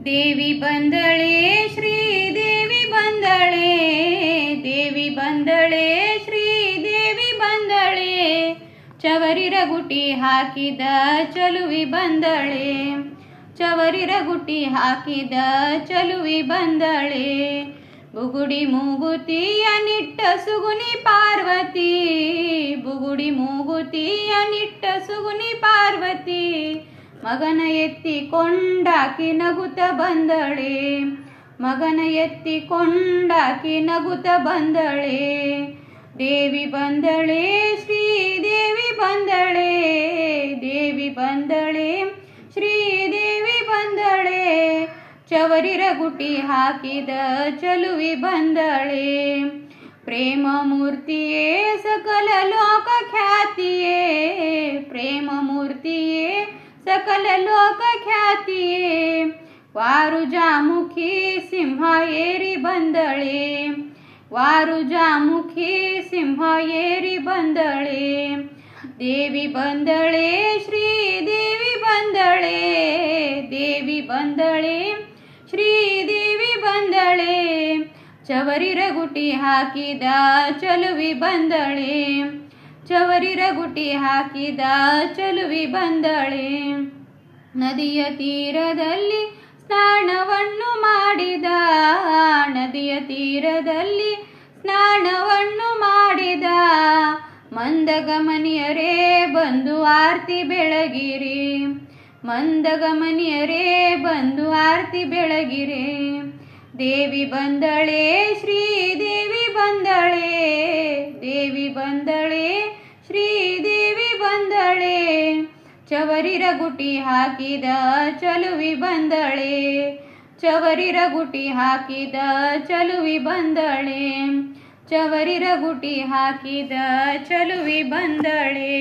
देवी बंदळे श्रीदेवी बंदळे, देवी बंदळे श्रीदेವಿ बंदळे, ಚವರಿರ ಗುಟಿ ಹಾಕಿದ ಚಲುವಿ ಬಂದಳೆ, ಚವರಿರ ಗುಟಿ ಹಾಕಿದ ಚಲುವಿ ಬಂದಳೆ. ಬುಗುಡಿ ಮೂಗುತಿಯ ನಿಟ್ಟ ಸುಗುನಿ ಪಾರ್ವತಿ, ಬುಗುಡಿ ಮೂಗುತಿಯ ನಿಟ್ಟ ಸುಗುನಿ ಪಾರ್ವತಿ, ಮಗನ ಎತ್ತಿಕೊಂಡಾಕಿ ನಗುತ್ತ ಬಂದಳೆ, ಮಗನ ಎತ್ತಿಕೊಂಡಾಕಿ ನಗುತ್ತ ಬಂದಳೆ. ದೇವಿ ಬಂದಳೆ ಶ್ರೀದೇವಿ ಬಂದಳೆ, ದೇವಿ ಬಂದಳೆ ಶ್ರೀದೇವಿ ಬಂದಳೆ, ಚವರಿರ ಗುಟಿ ಹಾಕಿದ ಚಲುವಿ ಬಂದಳೆ. ಪ್ರೇಮ ಮೂರ್ತಿಯೇ ಸಕಲ ಲೋಕ ಖ್ಯಾತಿಯೇ, ಪ್ರೇಮ ಮೂರ್ತಿಯೇ ಸಕಲ ಲೋಕ ಖ್ಯಾತಿಯೇ, ವಾರುಜಾಮುಖಿ ಸಿಂಹ ಏರಿ ಬಂದಳೆ, ವಾರುಜಾಮುಖಿ ಸಿಂಹ ಏರಿ ಬಂದಳೆ. ದೇವಿ ಬಂದಳೆ ಶ್ರೀದೇವಿ ಬಂದಳೆ, ದೇವಿ ಬಂದಳೆ ಶ್ರೀದೇವಿ ಬಂದಳೆ, ಚವರಿರ ಗುಟಿ ಹಾಕಿದ ಚಲುವಿ ಬಂದಳೆ, ಚವರಿರ ಗುಟಿ ಹಾಕಿದ ಚಲುವಿ ಬಂದಳೆ. ನದಿಯ ತೀರದಲ್ಲಿ ಸ್ನಾನವನ್ನು ಮಾಡಿದ, ನದಿಯ ತೀರದಲ್ಲಿ ಸ್ನಾನವನ್ನು ಮಾಡಿದ, ಮಂದಗಮನಿಯರೇ ಬಂದು ಆರ್ತಿ ಬೆಳಗಿರಿ, ಮಂದಗಮನಿಯರೇ ಬಂದು ಆರ್ತಿ ಬೆಳಗಿರಿ. ದೇವಿ ಬಂದಳೆ ಶ್ರೀದೇವಿ ಬಂದಳೆ, ದೇವಿ ಬಂದಳೆ ಶ್ರೀದೇವಿ ಬಂದಳೆ, ಚವರಿರ ಗುಟಿ ಹಾಕಿದ ಚಲುವಿ ಬಂದಳೆ, ಚವರಿರ ಗುಟಿ ಹಾಕಿದ ಚಲುವಿ ಬಂದಳೆ, ಚವರಿರ ಗುಟಿ ಹಾಕಿದ ಚಲುವಿ ಬಂದಳೆ.